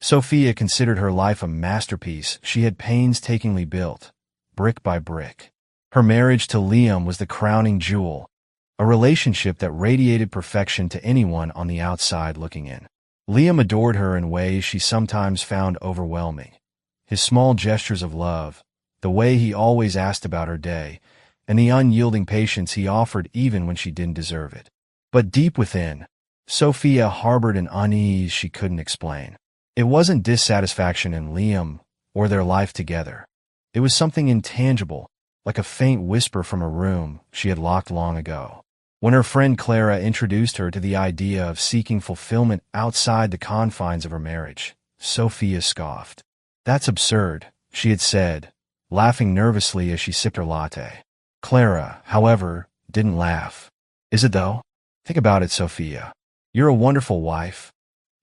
Sophia considered her life a masterpiece she had painstakingly built, brick by brick. Her marriage to Liam was the crowning jewel, a relationship that radiated perfection to anyone on the outside looking in. Liam adored her in ways she sometimes found overwhelming. His small gestures of love, the way he always asked about her day, and the unyielding patience he offered even when she didn't deserve it. But deep within, Sophia harbored an unease she couldn't explain. It wasn't dissatisfaction in Liam or their life together. It was something intangible, like a faint whisper from a room she had locked long ago. When her friend Clara introduced her to the idea of seeking fulfillment outside the confines of her marriage, Sophia scoffed. "That's absurd," she had said, laughing nervously as she sipped her latte. Clara, however, didn't laugh. "Is it though? Think about it, Sophia. You're a wonderful wife.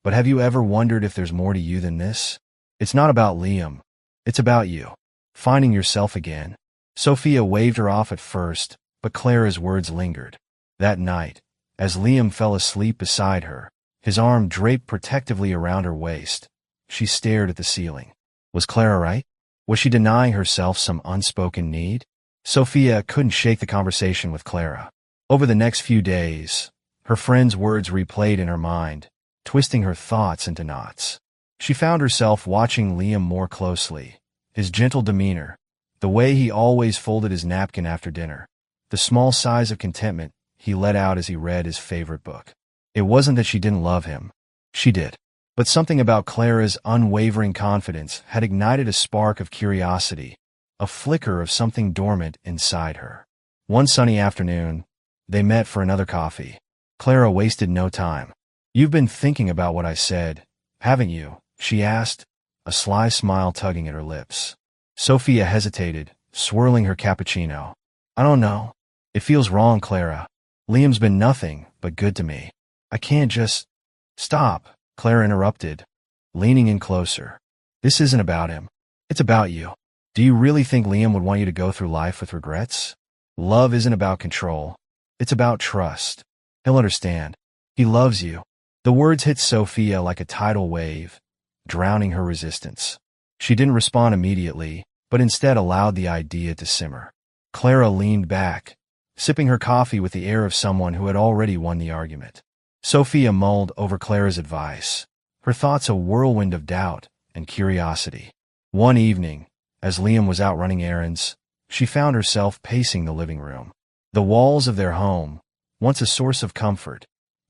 But have you ever wondered if there's more to you than this? It's not about Liam. It's about you. Finding yourself again." Sophia waved her off at first, but Clara's words lingered. That night, as Liam fell asleep beside her, his arm draped protectively around her waist, she stared at the ceiling. Was Clara right? Was she denying herself some unspoken need? Sophia couldn't shake the conversation with Clara. Over the next few days, her friend's words replayed in her mind, twisting her thoughts into knots. She found herself watching Liam more closely. His gentle demeanor, the way he always folded his napkin after dinner, the small sighs of contentment he let out as he read his favorite book. It wasn't that she didn't love him. She did. But something about Clara's unwavering confidence had ignited a spark of curiosity, a flicker of something dormant inside her. One sunny afternoon, they met for another coffee. Clara wasted no time. "You've been thinking about what I said, haven't you?" she asked, a sly smile tugging at her lips. Sophia hesitated, swirling her cappuccino. "I don't know. It feels wrong, Clara. Liam's been nothing but good to me. I can't just—" "Stop," Clara interrupted, leaning in closer. "This isn't about him. It's about you. Do you really think Liam would want you to go through life with regrets? Love isn't about control. It's about trust. He'll understand. He loves you." The words hit Sophia like a tidal wave, drowning her resistance. She didn't respond immediately, but instead allowed the idea to simmer. Clara leaned back, sipping her coffee with the air of someone who had already won the argument. Sophia mulled over Clara's advice, her thoughts a whirlwind of doubt and curiosity. One evening, as Liam was out running errands, she found herself pacing the living room. The walls of their home, once a source of comfort,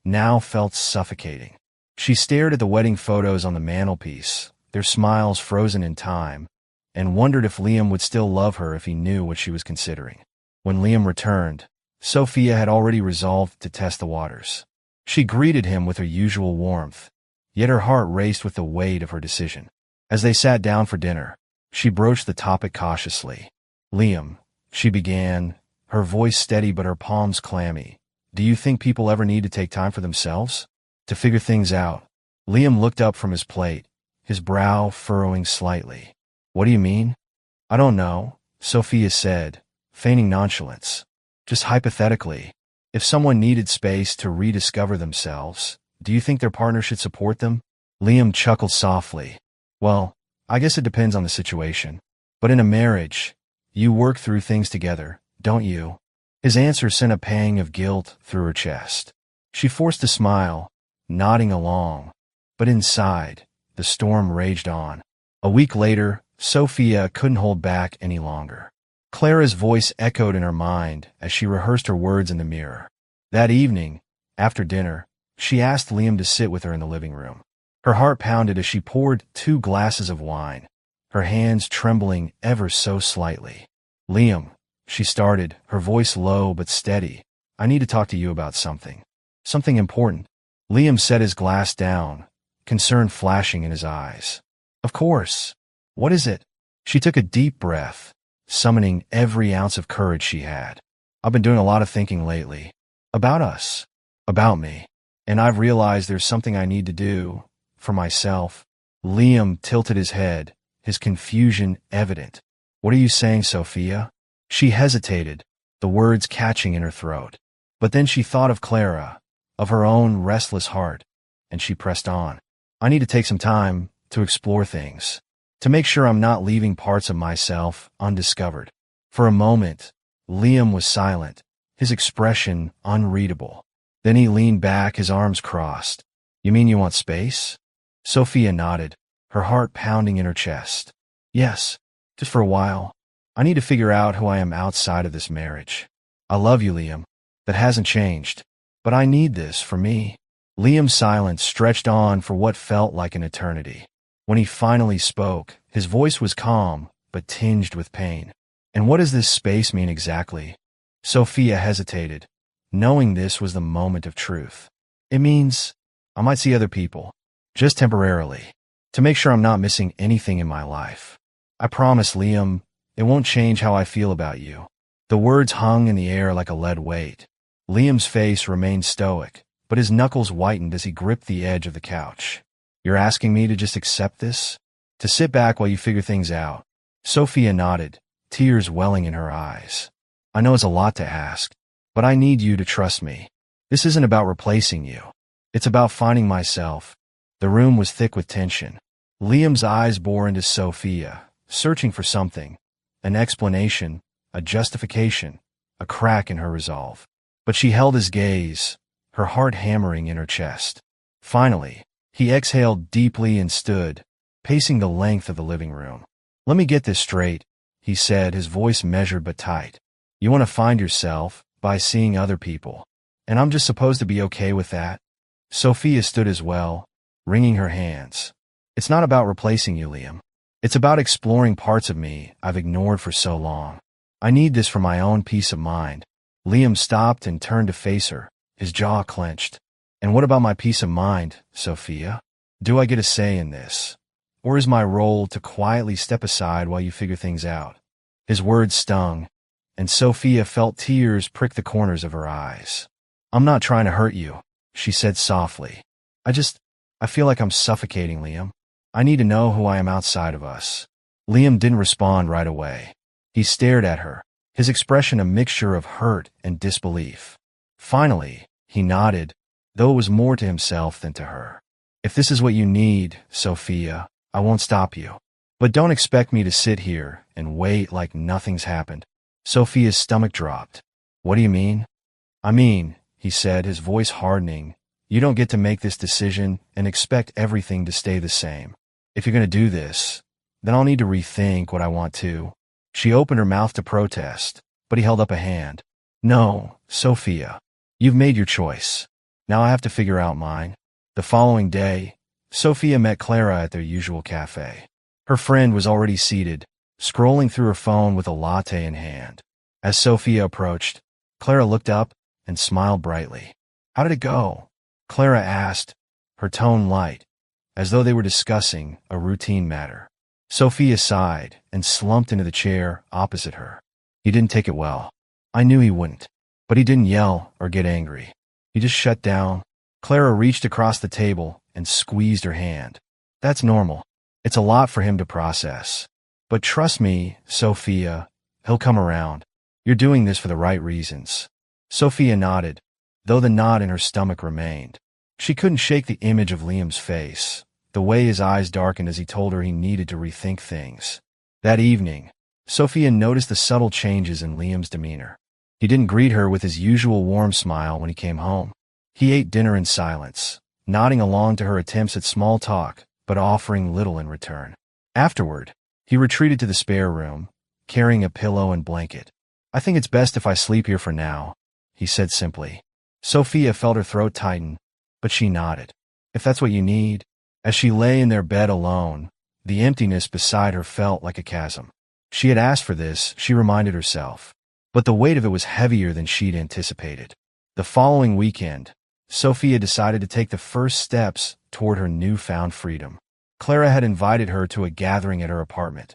now felt suffocating. She stared at the wedding photos on the mantelpiece, their smiles frozen in time, and wondered if Liam would still love her if he knew what she was considering. When Liam returned, Sophia had already resolved to test the waters. She greeted him with her usual warmth, yet her heart raced with the weight of her decision. As they sat down for dinner, she broached the topic cautiously. "Liam," she began, her voice steady but her palms clammy, "do you think people ever need to take time for themselves? To figure things out?" Liam looked up from his plate, his brow furrowing slightly. "What do you mean?" "I don't know," Sophia said, feigning nonchalance. "Just hypothetically, if someone needed space to rediscover themselves, do you think their partner should support them?" Liam chuckled softly. "Well, I guess it depends on the situation. But in a marriage, you work through things together, don't you?" His answer sent a pang of guilt through her chest. She forced a smile, nodding along, but inside, the storm raged on. A week later, Sophia couldn't hold back any longer. Clara's voice echoed in her mind as she rehearsed her words in the mirror. That evening, after dinner, she asked Liam to sit with her in the living room. Her heart pounded as she poured 2 glasses of wine, her hands trembling ever so slightly. "Liam," she started, her voice low but steady, "I need to talk to you about something. Something important." Liam set his glass down, concern flashing in his eyes. "Of course. What is it?" She took a deep breath, summoning every ounce of courage she had. "I've been doing a lot of thinking lately. About us. About me. And I've realized there's something I need to do. For myself." Liam tilted his head, his confusion evident. "What are you saying, Sophia?" She hesitated, the words catching in her throat. But then she thought of Clara, of her own restless heart, and she pressed on. "I need to take some time to explore things, to make sure I'm not leaving parts of myself undiscovered. For a moment, Liam was silent, his expression unreadable. Then he leaned back, his arms crossed. You mean you want space? Sophia nodded, her heart pounding in her chest. Yes, just for a while. I need to figure out who I am outside of this marriage. I love you, Liam. That hasn't changed. But I need this for me. Liam's silence stretched on for what felt like an eternity. When he finally spoke, his voice was calm, but tinged with pain. And what does this space mean exactly? Sophia hesitated, knowing this was the moment of truth. It means I might see other people, just temporarily, to make sure I'm not missing anything in my life. I promise, Liam, it won't change how I feel about you. The words hung in the air like a lead weight. Liam's face remained stoic, but his knuckles whitened as he gripped the edge of the couch. You're asking me to just accept this? To sit back while you figure things out? Sophia nodded, tears welling in her eyes. I know it's a lot to ask, but I need you to trust me. This isn't about replacing you. It's about finding myself. The room was thick with tension. Liam's eyes bore into Sophia, searching for something, an explanation, a justification, a crack in her resolve. But she held his gaze, her heart hammering in her chest. Finally, he exhaled deeply and stood, pacing the length of the living room. Let me get this straight, he said, his voice measured but tight. You want to find yourself by seeing other people, and I'm just supposed to be okay with that? Sophia stood as well, wringing her hands. It's not about replacing you, Liam. It's about exploring parts of me I've ignored for so long. I need this for my own peace of mind. Liam stopped and turned to face her, his jaw clenched. And what about my peace of mind, Sophia? Do I get a say in this? Or is my role to quietly step aside while you figure things out? His words stung, and Sophia felt tears prick the corners of her eyes. I'm not trying to hurt you, she said softly. I feel like I'm suffocating, Liam. I need to know who I am outside of us. Liam didn't respond right away. He stared at her, his expression a mixture of hurt and disbelief. Finally, he nodded, though it was more to himself than to her. If this is what you need, Sophia, I won't stop you. But don't expect me to sit here and wait like nothing's happened. Sophia's stomach dropped. What do you mean? I mean, he said, his voice hardening, you don't get to make this decision and expect everything to stay the same. If you're going to do this, then I'll need to rethink what I want to. She opened her mouth to protest, but he held up a hand. No, Sophia, you've made your choice. Now I have to figure out mine. The following day, Sophia met Clara at their usual cafe. Her friend was already seated, scrolling through her phone with a latte in hand. As Sophia approached, Clara looked up and smiled brightly. How did it go? Clara asked, her tone light, as though they were discussing a routine matter. Sophia sighed and slumped into the chair opposite her. He didn't take it well. I knew he wouldn't. But he didn't yell or get angry. He just shut down. Clara reached across the table and squeezed her hand. That's normal. It's a lot for him to process. But trust me, Sophia, he'll come around. You're doing this for the right reasons. Sophia nodded, though the knot in her stomach remained. She couldn't shake the image of Liam's face, the way his eyes darkened as he told her he needed to rethink things. That evening, Sophia noticed the subtle changes in Liam's demeanor. He didn't greet her with his usual warm smile when he came home. He ate dinner in silence, nodding along to her attempts at small talk, but offering little in return. Afterward, he retreated to the spare room, carrying a pillow and blanket. I think it's best if I sleep here for now, he said simply. Sophia felt her throat tighten, but she nodded. If that's what you need. As she lay in their bed alone, the emptiness beside her felt like a chasm. She had asked for this, she reminded herself. But the weight of it was heavier than she'd anticipated. The following weekend, Sophia decided to take the first steps toward her newfound freedom. Clara had invited her to a gathering at her apartment.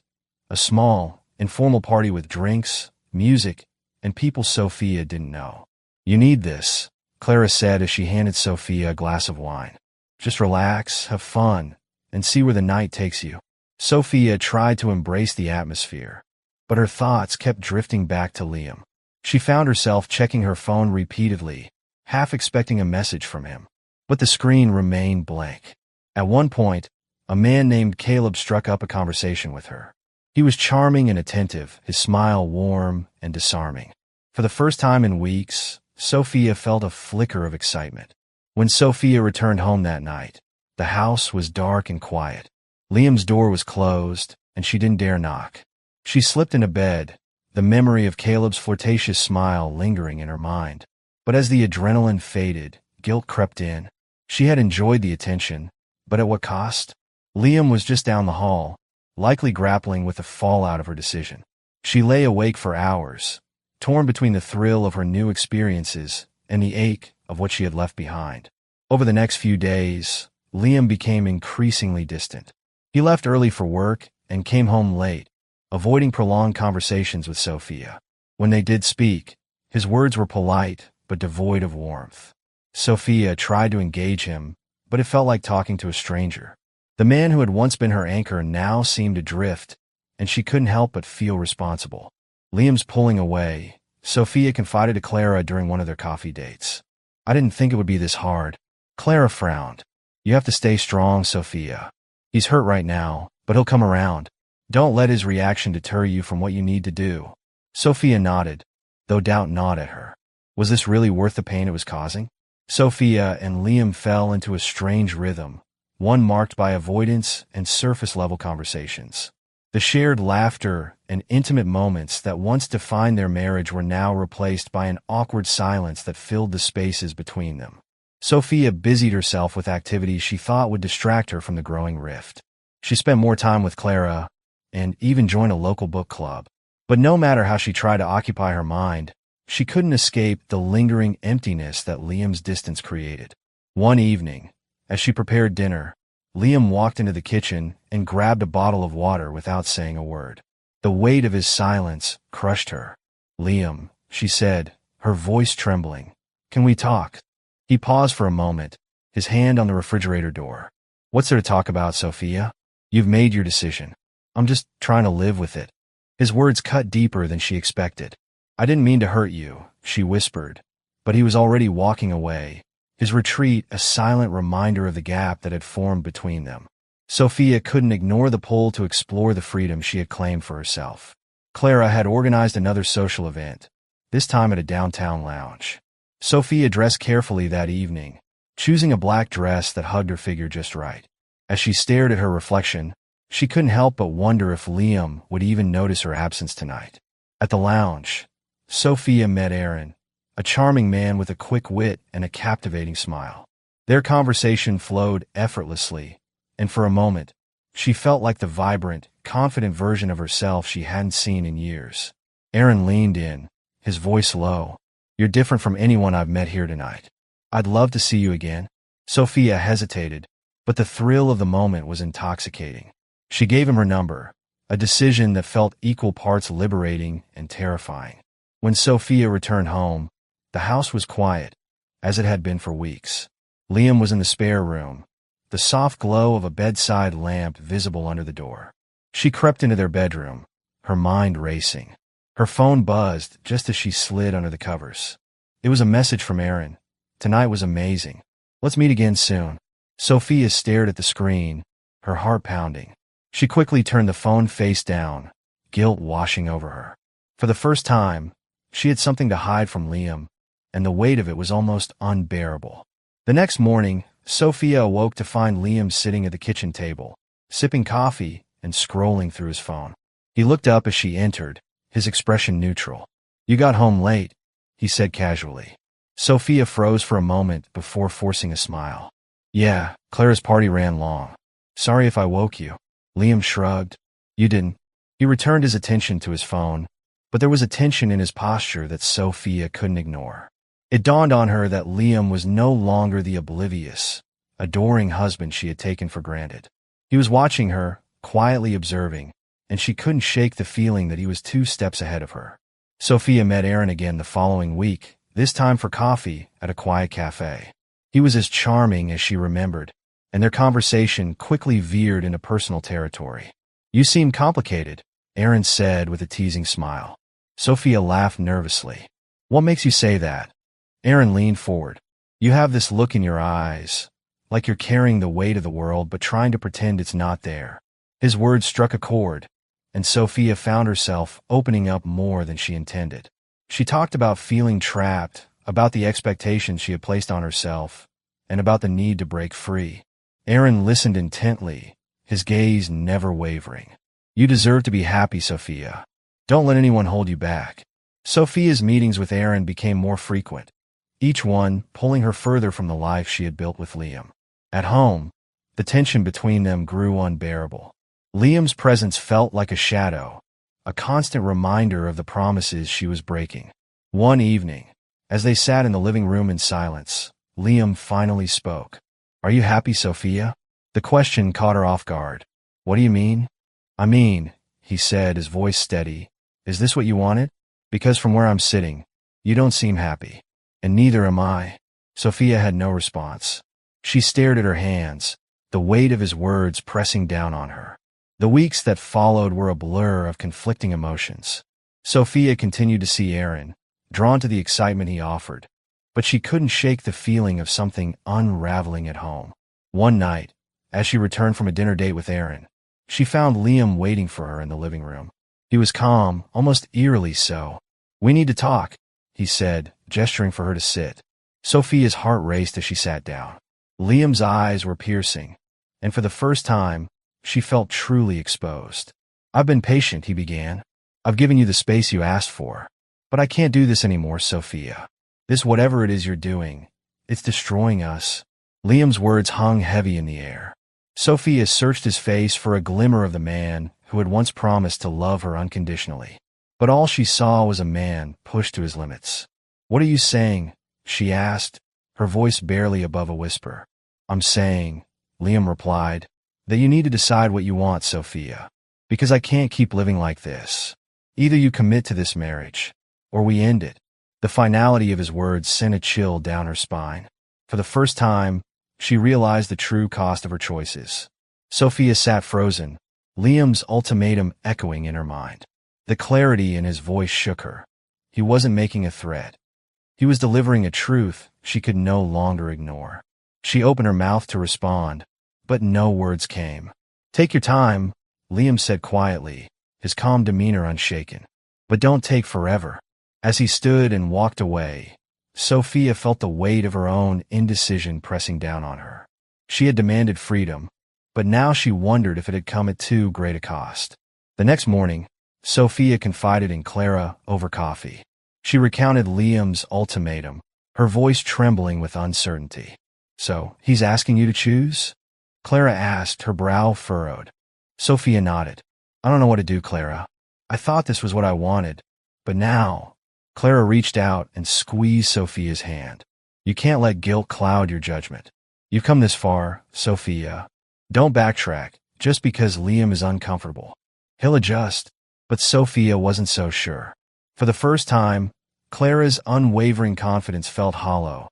A small, informal party with drinks, music, and people Sophia didn't know. You need this, Clara said as she handed Sophia a glass of wine. Just relax, have fun, and see where the night takes you. Sophia tried to embrace the atmosphere, but her thoughts kept drifting back to Liam. She found herself checking her phone repeatedly, half expecting a message from him. But the screen remained blank. At one point, A man named Caleb struck up a conversation with her. He was charming and attentive, his smile warm and disarming. For the first time in weeks, Sophia felt a flicker of excitement. When Sophia returned home that night, the house was dark and quiet. Liam's door was closed, and she didn't dare knock. She slipped into bed, the memory of Caleb's flirtatious smile lingering in her mind. But as the adrenaline faded, guilt crept in. She had enjoyed the attention, but at what cost? Liam was just down the hall, likely grappling with the fallout of her decision. She lay awake for hours, torn between the thrill of her new experiences and the ache of what she had left behind. Over the next few days, Liam became increasingly distant. He left early for work and came home late, avoiding prolonged conversations with Sophia. When they did speak, his words were polite but devoid of warmth. Sophia tried to engage him, but it felt like talking to a stranger. The man who had once been her anchor now seemed adrift, and she couldn't help but feel responsible. Liam's pulling away. Sophia confided to Clara during one of their coffee dates. "I didn't think it would be this hard." Clara frowned. "You have to stay strong, Sophia. He's hurt right now, but he'll come around. Don't let his reaction deter you from what you need to do." Sophia nodded, though doubt gnawed at her. Was this really worth the pain it was causing? Sophia and Liam fell into a strange rhythm, one marked by avoidance and surface-level conversations. The shared laughter and intimate moments that once defined their marriage were now replaced by an awkward silence that filled the spaces between them. Sophia busied herself with activities she thought would distract her from the growing rift. She spent more time with Clara and even joined a local book club. But no matter how she tried to occupy her mind, she couldn't escape the lingering emptiness that Liam's distance created. One evening, as she prepared dinner, Liam walked into the kitchen and grabbed a bottle of water without saying a word. The weight of his silence crushed her. "Liam," she said, her voice trembling, "can we talk?" He paused for a moment, his hand on the refrigerator door. "What's there to talk about, Sophia? You've made your decision. I'm just trying to live with it." His words cut deeper than she expected. "I didn't mean to hurt you," she whispered, but he was already walking away, his retreat a silent reminder of the gap that had formed between them. Sophia couldn't ignore the pull to explore the freedom she had claimed for herself. Clara had organized another social event, this time at a downtown lounge. Sophia dressed carefully that evening, choosing a black dress that hugged her figure just right. As she stared at her reflection, she couldn't help but wonder if Liam would even notice her absence tonight. At the lounge, Sophia met Aaron, a charming man with a quick wit and a captivating smile. Their conversation flowed effortlessly, and for a moment, she felt like the vibrant, confident version of herself she hadn't seen in years. Aaron leaned in, his voice low. "You're different from anyone I've met here tonight. I'd love to see you again." Sophia hesitated, but the thrill of the moment was intoxicating. She gave him her number, a decision that felt equal parts liberating and terrifying. When Sophia returned home, the house was quiet, as it had been for weeks. Liam was in the spare room, the soft glow of a bedside lamp visible under the door. She crept into their bedroom, her mind racing. Her phone buzzed just as she slid under the covers. It was a message from Aaron. "Tonight was amazing. Let's meet again soon." Sophia stared at the screen, her heart pounding. She quickly turned the phone face down, guilt washing over her. For the first time, she had something to hide from Liam, and the weight of it was almost unbearable. The next morning, Sophia awoke to find Liam sitting at the kitchen table, sipping coffee and scrolling through his phone. He looked up as she entered, his expression neutral. "You got home late," he said casually. Sophia froze for a moment before forcing a smile. "Yeah, Clara's party ran long. Sorry if I woke you." Liam shrugged. "You didn't." He returned his attention to his phone, but there was a tension in his posture that Sophia couldn't ignore. It dawned on her that Liam was no longer the oblivious, adoring husband she had taken for granted. He was watching her, quietly observing, and she couldn't shake the feeling that he was 2 steps ahead of her. Sophia met Aaron again the following week, this time for coffee at a quiet cafe. He was as charming as she remembered, and their conversation quickly veered into personal territory. "You seem complicated," Aaron said with a teasing smile. Sophia laughed nervously. "What makes you say that?" Aaron leaned forward. "You have this look in your eyes, like you're carrying the weight of the world but trying to pretend it's not there. His words struck a chord, and Sophia found herself opening up more than she intended. She talked about feeling trapped, about the expectations she had placed on herself, and about the need to break free. Aaron listened intently, his gaze never wavering. You deserve to be happy, Sophia. Don't let anyone hold you back. Sophia's meetings with Aaron became more frequent, each one pulling her further from the life she had built with Liam. At home, the tension between them grew unbearable. Liam's presence felt like a shadow, a constant reminder of the promises she was breaking. One evening, as they sat in the living room in silence, Liam finally spoke. Are you happy, Sophia? The question caught her off guard. What do you mean? I mean, he said, his voice steady, is this what you wanted? Because from where I'm sitting, you don't seem happy. And neither am I. Sophia had no response. She stared at her hands, the weight of his words pressing down on her. The weeks that followed were a blur of conflicting emotions. Sophia continued to see Aaron, drawn to the excitement he offered, but she couldn't shake the feeling of something unraveling at home. One night, as she returned from a dinner date with Aaron, she found Liam waiting for her in the living room. He was calm, almost eerily so. We need to talk, he said, gesturing for her to sit. Sophia's heart raced as she sat down. Liam's eyes were piercing, and for the first time, she felt truly exposed. I've been patient, he began. I've given you the space you asked for. But I can't do this anymore, Sophia. This whatever it is you're doing, it's destroying us. Liam's words hung heavy in the air. Sophia searched his face for a glimmer of the man who had once promised to love her unconditionally. But all she saw was a man pushed to his limits. What are you saying? She asked, her voice barely above a whisper. I'm saying, Liam replied, that you need to decide what you want, Sophia. Because I can't keep living like this. Either you commit to this marriage, or we end it. The finality of his words sent a chill down her spine. For the first time, she realized the true cost of her choices. Sophia sat frozen, Liam's ultimatum echoing in her mind. The clarity in his voice shook her. He wasn't making a threat. He was delivering a truth she could no longer ignore. She opened her mouth to respond, but no words came. Take your time, Liam said quietly, his calm demeanor unshaken. But don't take forever. As he stood and walked away, Sophia felt the weight of her own indecision pressing down on her. She had demanded freedom, but now she wondered if it had come at too great a cost. The next morning, Sophia confided in Clara over coffee. She recounted Liam's ultimatum, her voice trembling with uncertainty. So, he's asking you to choose? Clara asked, her brow furrowed. Sophia nodded. I don't know what to do, Clara. I thought this was what I wanted, but now... Clara reached out and squeezed Sophia's hand. You can't let guilt cloud your judgment. You've come this far, Sophia. Don't backtrack, just because Liam is uncomfortable. He'll adjust. But Sophia wasn't so sure. For the first time, Clara's unwavering confidence felt hollow,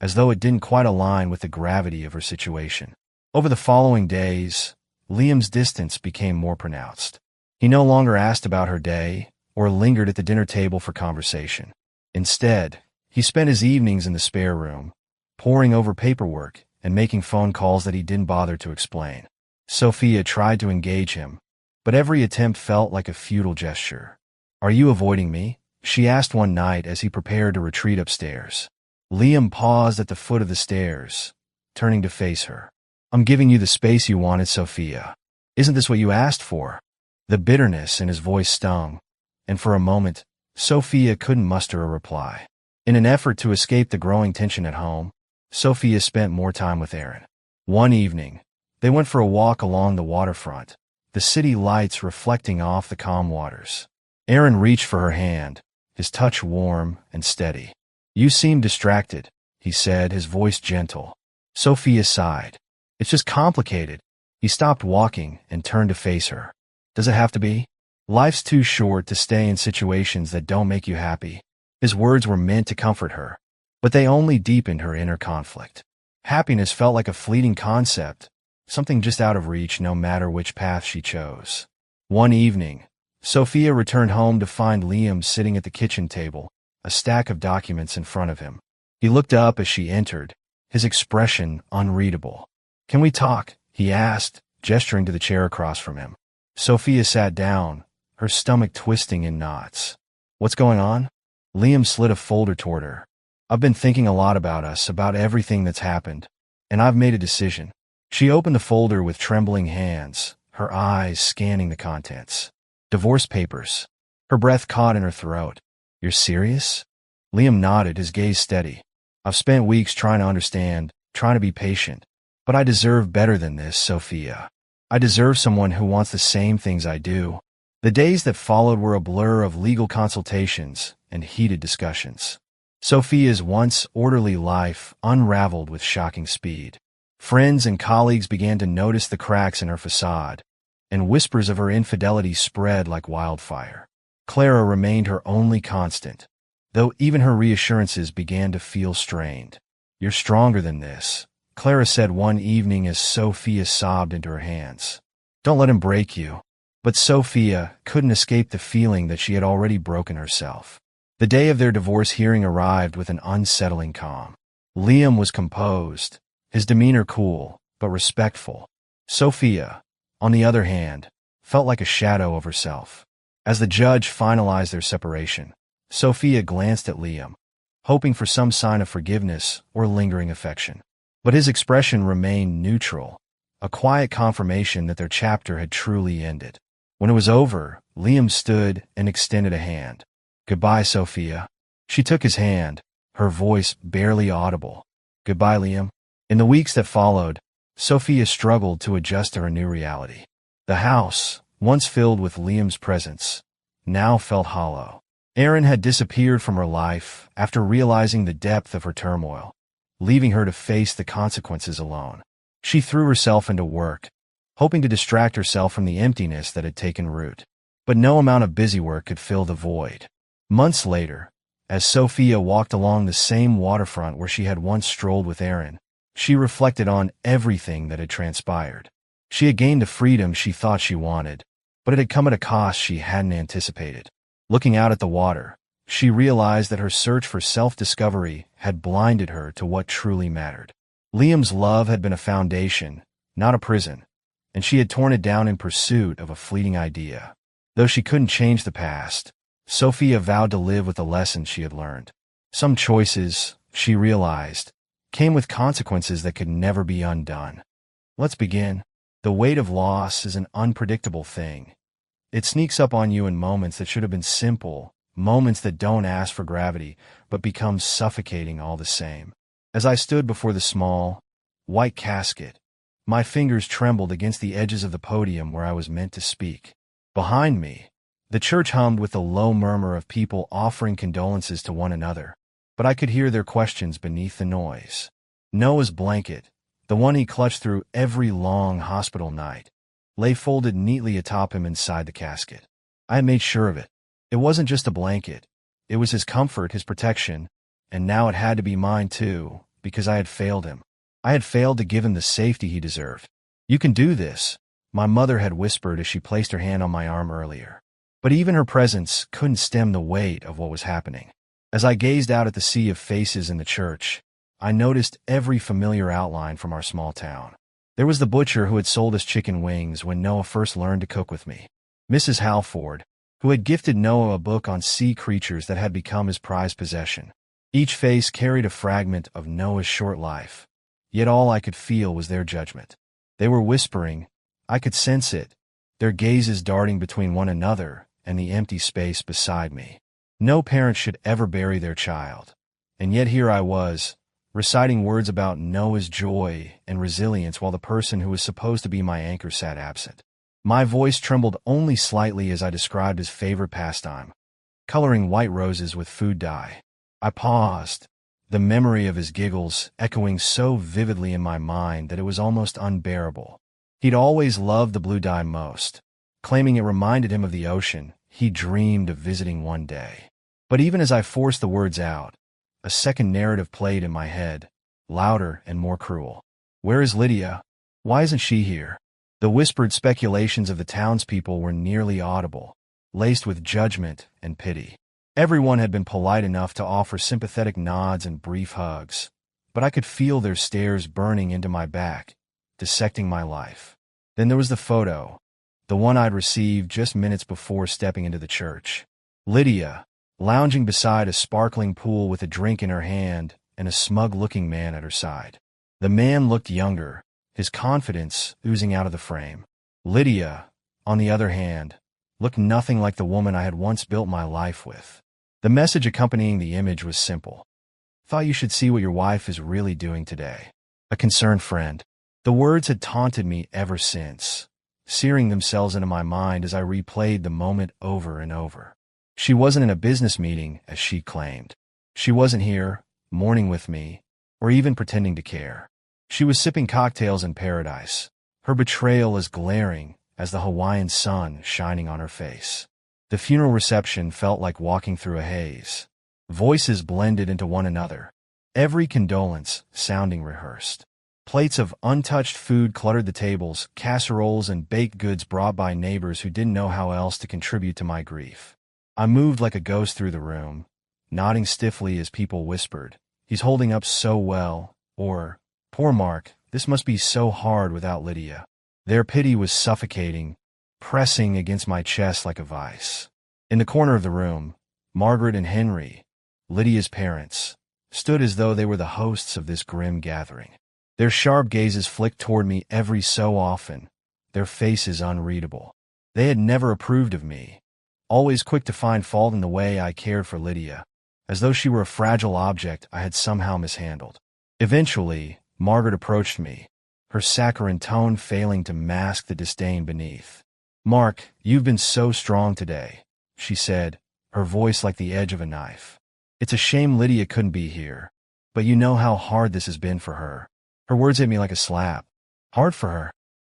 as though it didn't quite align with the gravity of her situation. Over the following days, Liam's distance became more pronounced. He no longer asked about her day or lingered at the dinner table for conversation. Instead, he spent his evenings in the spare room, poring over paperwork and making phone calls that he didn't bother to explain. Sophia tried to engage him, but every attempt felt like a futile gesture. Are you avoiding me? She asked one night as he prepared to retreat upstairs. Liam paused at the foot of the stairs, turning to face her. I'm giving you the space you wanted, Sophia. Isn't this what you asked for? The bitterness in his voice stung, and for a moment, Sophia couldn't muster a reply. In an effort to escape the growing tension at home, Sophia spent more time with Aaron. One evening, they went for a walk along the waterfront, the city lights reflecting off the calm waters. Aaron reached for her hand, his touch warm and steady. You seem distracted, he said, his voice gentle. Sophia sighed. It's just complicated. He stopped walking and turned to face her. Does it have to be? Life's too short to stay in situations that don't make you happy. His words were meant to comfort her, but they only deepened her inner conflict. Happiness felt like a fleeting concept, something just out of reach no matter which path she chose. One evening, Sophia returned home to find Liam sitting at the kitchen table, a stack of documents in front of him. He looked up as she entered, his expression unreadable. "Can we talk?" he asked, gesturing to the chair across from him. Sophia sat down, her stomach twisting in knots. "What's going on?" Liam slid a folder toward her. "I've been thinking a lot about us, about everything that's happened, and I've made a decision." She opened the folder with trembling hands, her eyes scanning the contents. "Divorce papers." Her breath caught in her throat. "You're serious?" Liam nodded, his gaze steady. "I've spent weeks trying to understand, trying to be patient. But I deserve better than this, Sophia. I deserve someone who wants the same things I do." The days that followed were a blur of legal consultations and heated discussions. Sophia's once orderly life unraveled with shocking speed. Friends and colleagues began to notice the cracks in her facade, and whispers of her infidelity spread like wildfire. Clara remained her only constant, though even her reassurances began to feel strained. "You're stronger than this," Clara said one evening as Sophia sobbed into her hands. "Don't let him break you." But Sophia couldn't escape the feeling that she had already broken herself. The day of their divorce hearing arrived with an unsettling calm. Liam was composed, his demeanor cool, but respectful. Sophia, on the other hand, felt like a shadow of herself. As the judge finalized their separation, Sophia glanced at Liam, hoping for some sign of forgiveness or lingering affection. But his expression remained neutral, a quiet confirmation that their chapter had truly ended. When it was over, Liam stood and extended a hand. "Goodbye, Sophia." She took his hand, her voice barely audible. "Goodbye, Liam." In the weeks that followed, Sophia struggled to adjust to her new reality. The house, once filled with Liam's presence, now felt hollow. Aaron had disappeared from her life after realizing the depth of her turmoil, leaving her to face the consequences alone. She threw herself into work, hoping to distract herself from the emptiness that had taken root. But no amount of busy work could fill the void. Months later, as Sophia walked along the same waterfront where she had once strolled with Aaron, she reflected on everything that had transpired. She had gained the freedom she thought she wanted, but it had come at a cost she hadn't anticipated. Looking out at the water, she realized that her search for self-discovery had blinded her to what truly mattered. Liam's love had been a foundation, not a prison, and she had torn it down in pursuit of a fleeting idea. Though she couldn't change the past, Sophia vowed to live with the lessons she had learned. Some choices, she realized, came with consequences that could never be undone. Let's begin. The weight of loss is an unpredictable thing. It sneaks up on you in moments that should have been simple, moments that don't ask for gravity, but become suffocating all the same. As I stood before the small, white casket, my fingers trembled against the edges of the podium where I was meant to speak. Behind me, the church hummed with the low murmur of people offering condolences to one another, but I could hear their questions beneath the noise. Noah's blanket, the one he clutched through every long hospital night, lay folded neatly atop him inside the casket. I had made sure of it. It wasn't just a blanket. It was his comfort, his protection, and now it had to be mine too, because I had failed him. I had failed to give him the safety he deserved. "You can do this," my mother had whispered as she placed her hand on my arm earlier. But even her presence couldn't stem the weight of what was happening. As I gazed out at the sea of faces in the church, I noticed every familiar outline from our small town. There was the butcher who had sold us chicken wings when Noah first learned to cook with me. Mrs. Halford, who had gifted Noah a book on sea creatures that had become his prized possession. Each face carried a fragment of Noah's short life, yet all I could feel was their judgment. They were whispering, I could sense it, their gazes darting between one another and the empty space beside me. No parent should ever bury their child, and yet here I was, reciting words about Noah's joy and resilience while the person who was supposed to be my anchor sat absent. My voice trembled only slightly as I described his favorite pastime, coloring white roses with food dye. I paused, the memory of his giggles echoing so vividly in my mind that it was almost unbearable. He'd always loved the blue dye most, claiming it reminded him of the ocean he dreamed of visiting one day. But even as I forced the words out, a second narrative played in my head, louder and more cruel. Where is Lydia? Why isn't she here? The whispered speculations of the townspeople were nearly audible, laced with judgment and pity. Everyone had been polite enough to offer sympathetic nods and brief hugs, but I could feel their stares burning into my back, dissecting my life. Then there was the photo, the one I'd received just minutes before stepping into the church. Lydia, lounging beside a sparkling pool with a drink in her hand and a smug-looking man at her side. The man looked younger, his confidence oozing out of the frame. Lydia, on the other hand, looked nothing like the woman I had once built my life with. The message accompanying the image was simple. Thought you should see what your wife is really doing today. A concerned friend. The words had taunted me ever since, searing themselves into my mind as I replayed the moment over and over. She wasn't in a business meeting, as she claimed. She wasn't here, mourning with me, or even pretending to care. She was sipping cocktails in paradise, her betrayal as glaring as the Hawaiian sun shining on her face. The funeral reception felt like walking through a haze. Voices blended into one another, every condolence sounding rehearsed. Plates of untouched food cluttered the tables, casseroles and baked goods brought by neighbors who didn't know how else to contribute to my grief. I moved like a ghost through the room, nodding stiffly as people whispered, "He's holding up so well," or, "Poor Mark, this must be so hard without Lydia." Their pity was suffocating, pressing against my chest like a vice. In the corner of the room, Margaret and Henry, Lydia's parents, stood as though they were the hosts of this grim gathering. Their sharp gazes flicked toward me every so often, their faces unreadable. They had never approved of me, always quick to find fault in the way I cared for Lydia, as though she were a fragile object I had somehow mishandled. Eventually, Margaret approached me, her saccharine tone failing to mask the disdain beneath. "Mark, you've been so strong today," she said, her voice like the edge of a knife. "It's a shame Lydia couldn't be here, but you know how hard this has been for her." Her words hit me like a slap. Hard for her?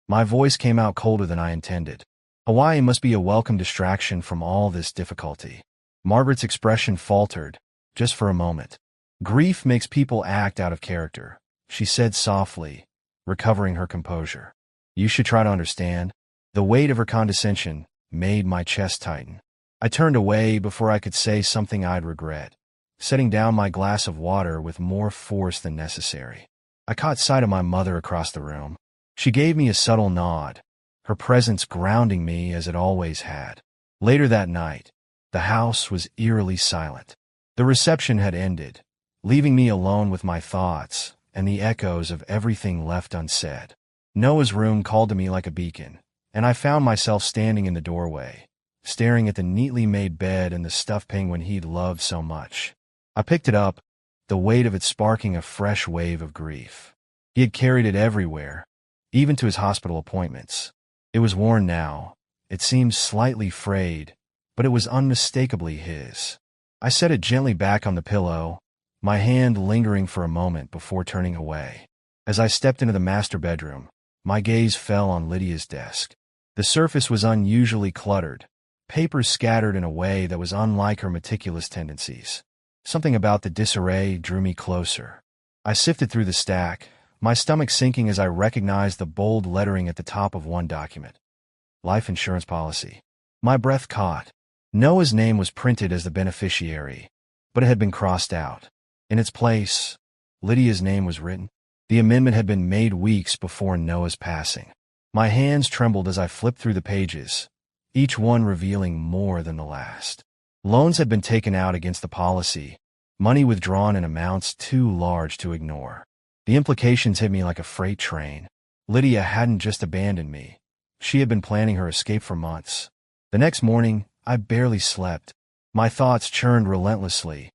My voice came out colder than I intended. Hawaii must be a welcome distraction from all this difficulty. Margaret's expression faltered, just for a moment. "Grief makes people act out of character," she said softly, recovering her composure. "You should try to understand." The weight of her condescension made my chest tighten. I turned away before I could say something I'd regret, setting down my glass of water with more force than necessary. I caught sight of my mother across the room. She gave me a subtle nod, her presence grounding me as it always had. Later that night, the house was eerily silent. The reception had ended, leaving me alone with my thoughts and the echoes of everything left unsaid. Noah's room called to me like a beacon, and I found myself standing in the doorway, staring at the neatly made bed and the stuffed penguin he'd loved so much. I picked it up, the weight of it sparking a fresh wave of grief. He had carried it everywhere, even to his hospital appointments. It was worn now. It seemed slightly frayed, but it was unmistakably his. I set it gently back on the pillow, my hand lingering for a moment before turning away. As I stepped into the master bedroom, my gaze fell on Lydia's desk. The surface was unusually cluttered, papers scattered in a way that was unlike her meticulous tendencies. Something about the disarray drew me closer. I sifted through the stack, my stomach sinking as I recognized the bold lettering at the top of one document. Life insurance policy. My breath caught. Noah's name was printed as the beneficiary, but it had been crossed out. In its place, Lydia's name was written. The amendment had been made weeks before Noah's passing. My hands trembled as I flipped through the pages, each one revealing more than the last. Loans had been taken out against the policy, money withdrawn in amounts too large to ignore. The implications hit me like a freight train. Lydia hadn't just abandoned me. She had been planning her escape for months. The next morning, I barely slept. My thoughts churned relentlessly,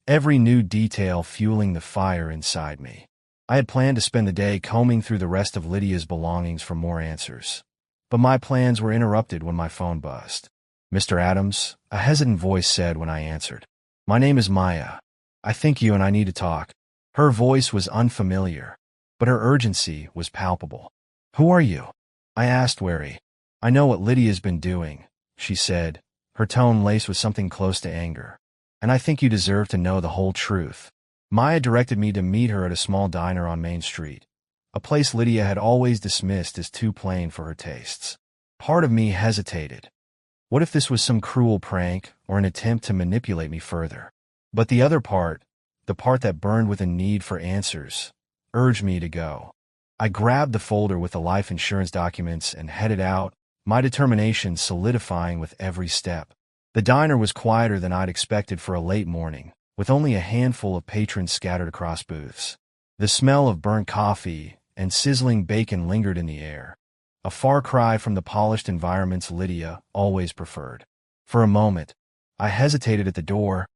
every new detail fueling the fire inside me. I had planned to spend the day combing through the rest of Lydia's belongings for more answers. But my plans were interrupted when my phone buzzed. "Mr. Adams," a hesitant voice said when I answered. "My name is Maya. I think you and I need to talk." Her voice was unfamiliar, but her urgency was palpable. "Who are you?" I asked, wary. "I know what Lydia's been doing," she said, her tone laced with something close to anger. "And I think you deserve to know the whole truth." Maya directed me to meet her at a small diner on Main Street, a place Lydia had always dismissed as too plain for her tastes. Part of me hesitated. What if this was some cruel prank or an attempt to manipulate me further? But the other part, the part that burned with a need for answers, urged me to go. I grabbed the folder with the life insurance documents and headed out, my determination solidifying with every step. The diner was quieter than I'd expected for a late morning, with only a handful of patrons scattered across booths. The smell of burnt coffee and sizzling bacon lingered in the air, a far cry from the polished environments Lydia always preferred. For a moment, I hesitated at the door,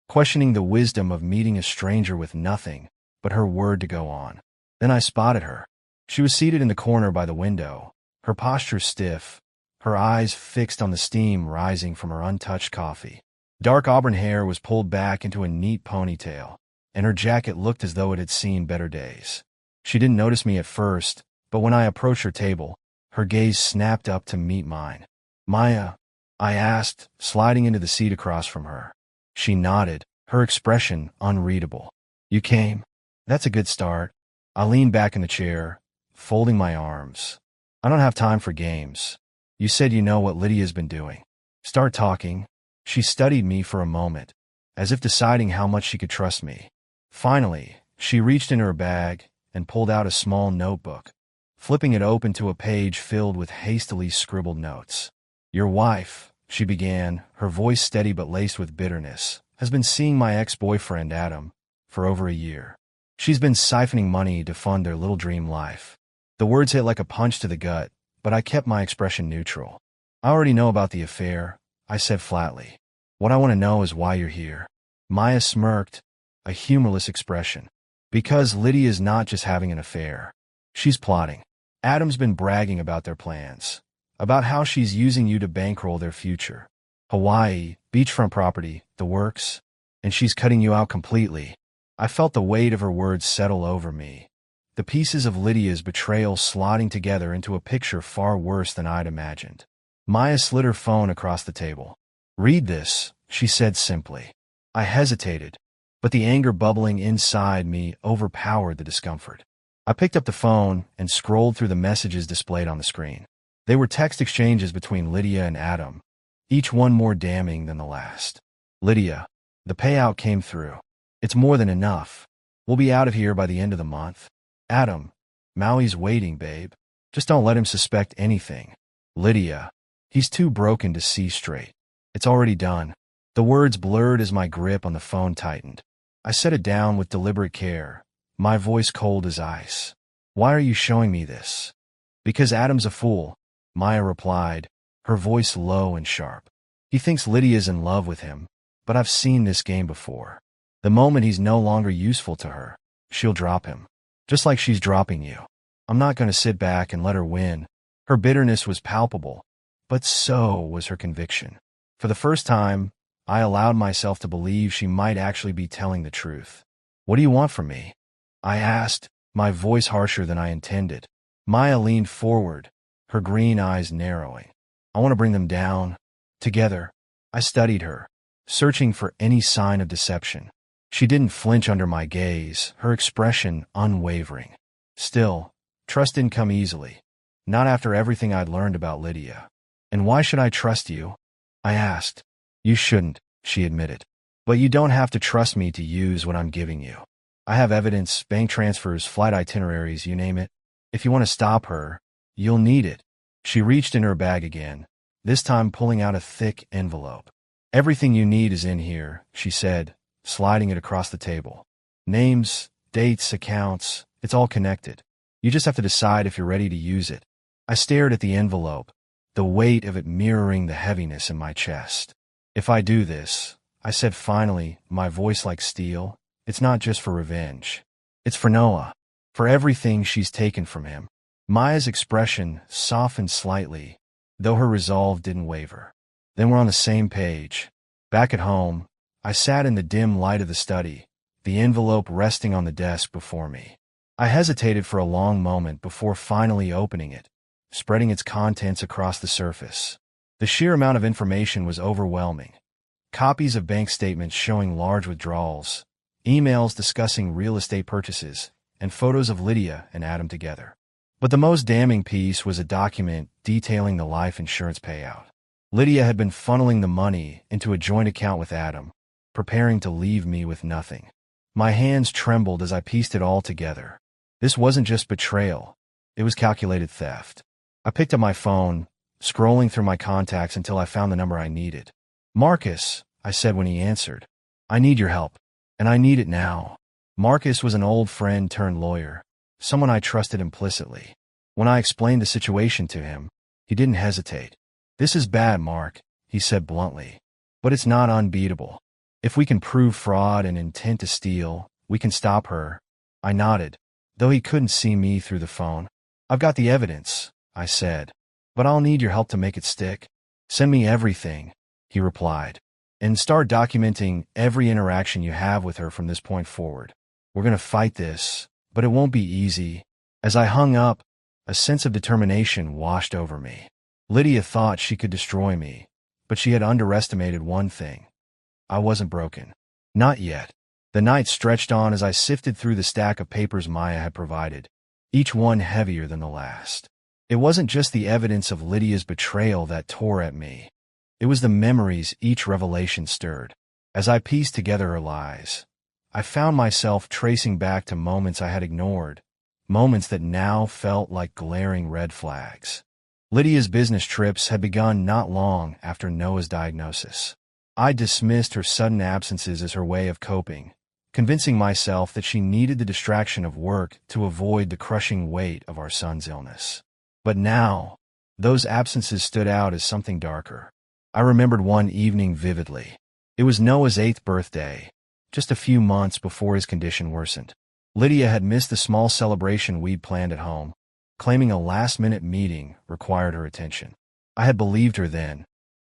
questioning the wisdom of meeting a stranger with nothing but her word to go on. Then I spotted her. She was seated in the corner by the window, her posture stiff, her eyes fixed on the steam rising from her untouched coffee. Dark auburn hair was pulled back into a neat ponytail, and her jacket looked as though it had seen better days. She didn't notice me at first, but when I approached her table, her gaze snapped up to meet mine. "Maya?" I asked, sliding into the seat across from her. She nodded, her expression unreadable. "You came? That's a good start." I leaned back in the chair, folding my arms. "I don't have time for games. You said you know what Lydia's been doing. Start talking." She studied me for a moment, as if deciding how much she could trust me. Finally, she reached into her bag and pulled out a small notebook, flipping it open to a page filled with hastily scribbled notes. "Your wife," she began, her voice steady but laced with bitterness, "has been seeing my ex-boyfriend, Adam, for over a year. She's been siphoning money to fund their little dream life." The words hit like a punch to the gut, but I kept my expression neutral. "I already know about the affair," I said flatly. "What I want to know is why you're here." Maya smirked, a humorless expression. "Because Lydia's not just having an affair. She's plotting. Adam's been bragging about their plans, about how she's using you to bankroll their future. Hawaii, beachfront property, the works. And she's cutting you out completely." I felt the weight of her words settle over me, the pieces of Lydia's betrayal slotting together into a picture far worse than I'd imagined. Maya slid her phone across the table. "Read this," she said simply. I hesitated, but the anger bubbling inside me overpowered the discomfort. I picked up the phone and scrolled through the messages displayed on the screen. They were text exchanges between Lydia and Adam, each one more damning than the last. "Lydia, the payout came through. It's more than enough. We'll be out of here by the end of the month." "Adam, Maui's waiting, babe. Just don't let him suspect anything." "Lydia, he's too broken to see straight. It's already done." The words blurred as my grip on the phone tightened. I set it down with deliberate care, my voice cold as ice. "Why are you showing me this?" "Because Adam's a fool," Maya replied, her voice low and sharp. "He thinks Lydia's in love with him, but I've seen this game before. The moment he's no longer useful to her, she'll drop him. Just like she's dropping you. I'm not going to sit back and let her win." Her bitterness was palpable, but so was her conviction. For the first time, I allowed myself to believe she might actually be telling the truth. "What do you want from me?" I asked, my voice harsher than I intended. Maya leaned forward, her green eyes narrowing. "I want to bring them down. Together." I studied her, searching for any sign of deception. She didn't flinch under my gaze, her expression unwavering. Still, trust didn't come easily. Not after everything I'd learned about Lydia. "And why should I trust you?" I asked. "You shouldn't," she admitted. "But you don't have to trust me to use what I'm giving you. I have evidence, bank transfers, flight itineraries, you name it. If you want to stop her, you'll need it." She reached in her bag again, this time pulling out a thick envelope. "Everything you need is in here," she said, sliding it across the table. "Names, dates, accounts, it's all connected. You just have to decide if you're ready to use it." I stared at the envelope, the weight of it mirroring the heaviness in my chest. "If I do this," I said finally, my voice like steel, "it's not just for revenge. It's for Noah. For everything she's taken from him." Maya's expression softened slightly, though her resolve didn't waver. Then we're on the same page. Back at home, I sat in the dim light of the study, the envelope resting on the desk before me. I hesitated for a long moment before finally opening it, spreading its contents across the surface. The sheer amount of information was overwhelming. Copies of bank statements showing large withdrawals, emails discussing real estate purchases, and photos of Lydia and Adam together. But the most damning piece was a document detailing the life insurance payout. Lydia had been funneling the money into a joint account with Adam, preparing to leave me with nothing. My hands trembled as I pieced it all together. This wasn't just betrayal. It was calculated theft. I picked up my phone, scrolling through my contacts until I found the number I needed. "Marcus," I said when he answered. "I need your help. And I need it now." Marcus was an old friend turned lawyer, someone I trusted implicitly. When I explained the situation to him, he didn't hesitate. "This is bad, Mark," he said bluntly. "But it's not unbeatable. If we can prove fraud and intent to steal, we can stop her." I nodded, though he couldn't see me through the phone. "I've got the evidence," I said, "but I'll need your help to make it stick." "Send me everything," he replied, "and start documenting every interaction you have with her from this point forward. We're going to fight this, but it won't be easy." As I hung up, a sense of determination washed over me. Lydia thought she could destroy me, but she had underestimated one thing. I wasn't broken. Not yet. The night stretched on as I sifted through the stack of papers Maya had provided, each one heavier than the last. It wasn't just the evidence of Lydia's betrayal that tore at me. It was the memories each revelation stirred. As I pieced together her lies, I found myself tracing back to moments I had ignored, moments that now felt like glaring red flags. Lydia's business trips had begun not long after Noah's diagnosis. I dismissed her sudden absences as her way of coping, convincing myself that she needed the distraction of work to avoid the crushing weight of our son's illness. But now, those absences stood out as something darker. I remembered one evening vividly. It was Noah's 8th birthday, just a few months before his condition worsened. Lydia had missed the small celebration we'd planned at home, claiming a last-minute meeting required her attention. I had believed her then,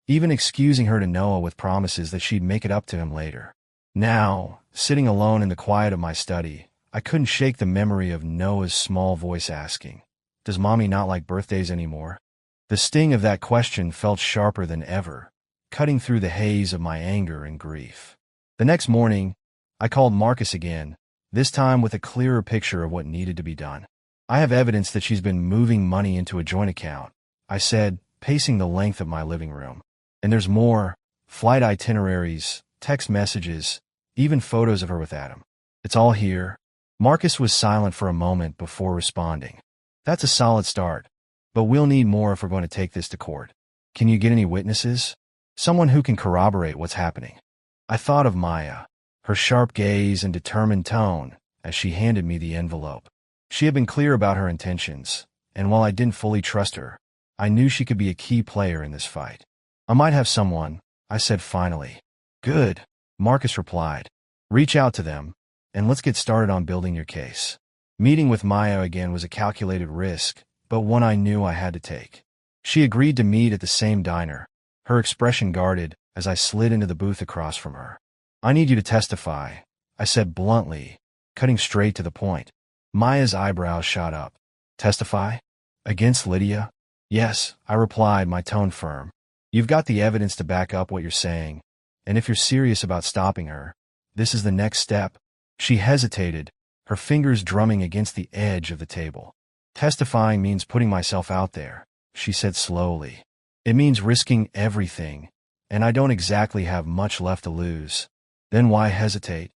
even excusing her to Noah with promises that she'd make it up to him later. Now, sitting alone in the quiet of my study, I couldn't shake the memory of Noah's small voice asking, "Does Mommy not like birthdays anymore?" The sting of that question felt sharper than ever, cutting through the haze of my anger and grief. The next morning, I called Marcus again, this time with a clearer picture of what needed to be done. "I have evidence that she's been moving money into a joint account," I said, pacing the length of my living room. "And there's more: flight itineraries, text messages, even photos of her with Adam. It's all here." Marcus was silent for a moment before responding. "That's a solid start, but we'll need more if we're going to take this to court. Can you get any witnesses? Someone who can corroborate what's happening?" I thought of Maya, her sharp gaze and determined tone as she handed me the envelope. She had been clear about her intentions, and while I didn't fully trust her, I knew she could be a key player in this fight. "I might have someone," I said finally. "Good," Marcus replied. "Reach out to them, and let's get started on building your case." Meeting with Maya again was a calculated risk, but one I knew I had to take. She agreed to meet at the same diner, her expression guarded as I slid into the booth across from her. "I need you to testify," I said bluntly, cutting straight to the point. Maya's eyebrows shot up. "Testify? Against Lydia?" "Yes," I replied, my tone firm. "You've got the evidence to back up what you're saying, and if you're serious about stopping her, this is the next step." She hesitated, her fingers drumming against the edge of the table. "Testifying means putting myself out there," she said slowly. "It means risking everything, and I don't exactly have much left to lose." "Then why hesitate?"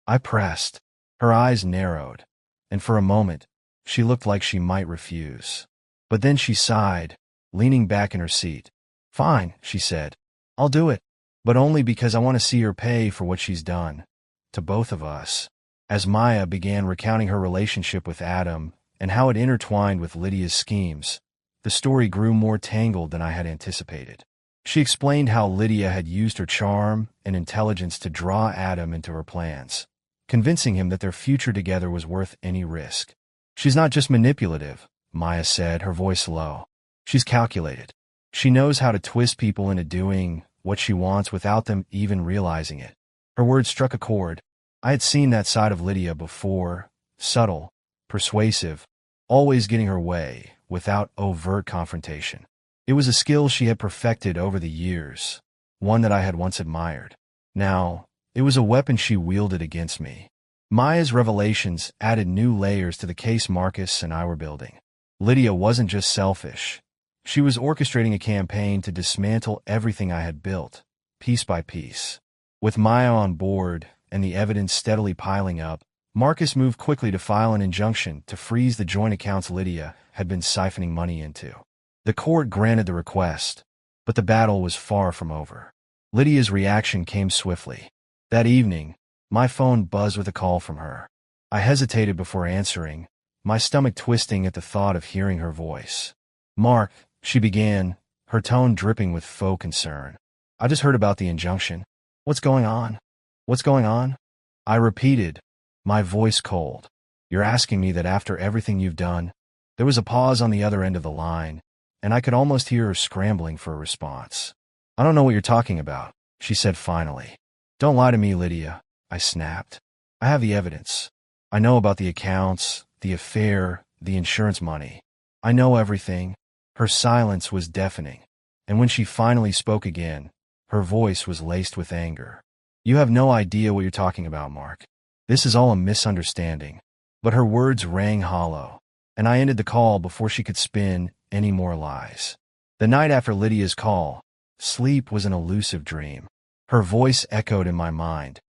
I pressed. Her eyes narrowed, and for a moment, she looked like she might refuse. But then she sighed, leaning back in her seat. "Fine," she said. "I'll do it, but only because I want to see her pay for what she's done. To both of us." As Maya began recounting her relationship with Adam and how it intertwined with Lydia's schemes, the story grew more tangled than I had anticipated. She explained how Lydia had used her charm and intelligence to draw Adam into her plans, convincing him that their future together was worth any risk. "She's not just manipulative," Maya said, her voice low. "She's calculated. She knows how to twist people into doing what she wants without them even realizing it." Her words struck a chord. I had seen that side of Lydia before, subtle, persuasive, always getting her way without overt confrontation. It was a skill she had perfected over the years, one that I had once admired. Now, it was a weapon she wielded against me. Maya's revelations added new layers to the case Marcus and I were building. Lydia wasn't just selfish. She was orchestrating a campaign to dismantle everything I had built, piece by piece. With Maya on board, and the evidence steadily piling up, Marcus moved quickly to file an injunction to freeze the joint accounts Lydia had been siphoning money into. The court granted the request, but the battle was far from over. Lydia's reaction came swiftly. That evening, my phone buzzed with a call from her. I hesitated before answering, my stomach twisting at the thought of hearing her voice. "Mark," she began, her tone dripping with faux concern. "I just heard about the injunction. What's going on?" "What's going on?" I repeated, my voice cold. "You're asking me that after everything you've done?" There was a pause on the other end of the line, and I could almost hear her scrambling for a response. "I don't know what you're talking about," she said finally. "Don't lie to me, Lydia," I snapped. "I have the evidence. I know about the accounts, the affair, the insurance money. I know everything." Her silence was deafening, and when she finally spoke again, her voice was laced with anger. "You have no idea what you're talking about, Mark. This is all a misunderstanding." But her words rang hollow, and I ended the call before she could spin any more lies. The night after Lydia's call, sleep was an elusive dream. Her voice echoed in my mind,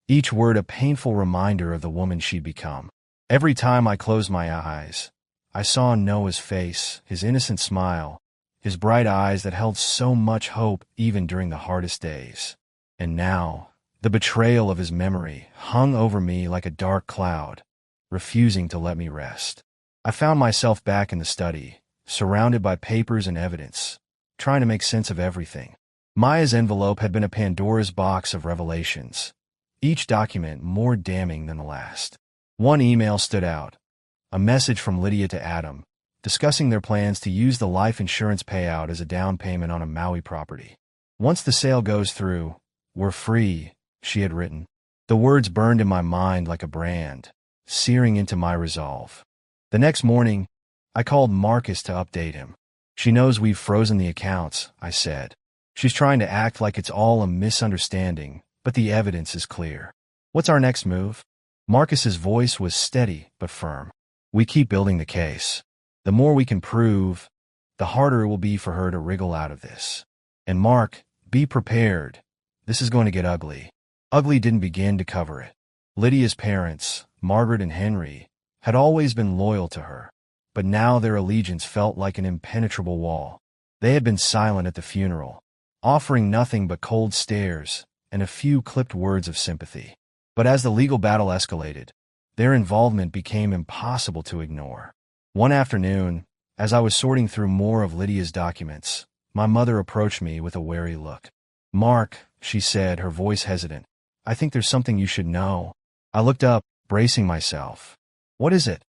each word a painful reminder of the woman she'd become. Every time I closed my eyes, I saw Noah's face, his innocent smile, his bright eyes that held so much hope even during the hardest days. And now, the betrayal of his memory hung over me like a dark cloud, refusing to let me rest. I found myself back in the study, surrounded by papers and evidence, trying to make sense of everything. Maya's envelope had been a Pandora's box of revelations, each document more damning than the last. One email stood out, a message from Lydia to Adam, discussing their plans to use the life insurance payout as a down payment on a Maui property. "Once the sale goes through, we're free," she had written. The words burned in my mind like a brand, searing into my resolve. The next morning, I called Marcus to update him. "She knows we've frozen the accounts," I said. "She's trying to act like it's all a misunderstanding, but the evidence is clear." "What's our next move?" Marcus's voice was steady but firm. "We keep building the case. The more we can prove, the harder it will be for her to wriggle out of this. And Mark, be prepared. This is going to get ugly." Ugly didn't begin to cover it. Lydia's parents, Margaret and Henry, had always been loyal to her, but now their allegiance felt like an impenetrable wall. They had been silent at the funeral, offering nothing but cold stares and a few clipped words of sympathy. But as the legal battle escalated, their involvement became impossible to ignore. One afternoon, as I was sorting through more of Lydia's documents, my mother approached me with a wary look. "Mark," she said, her voice hesitant, "I think there's something you should know." I looked up, bracing myself. "What is it?"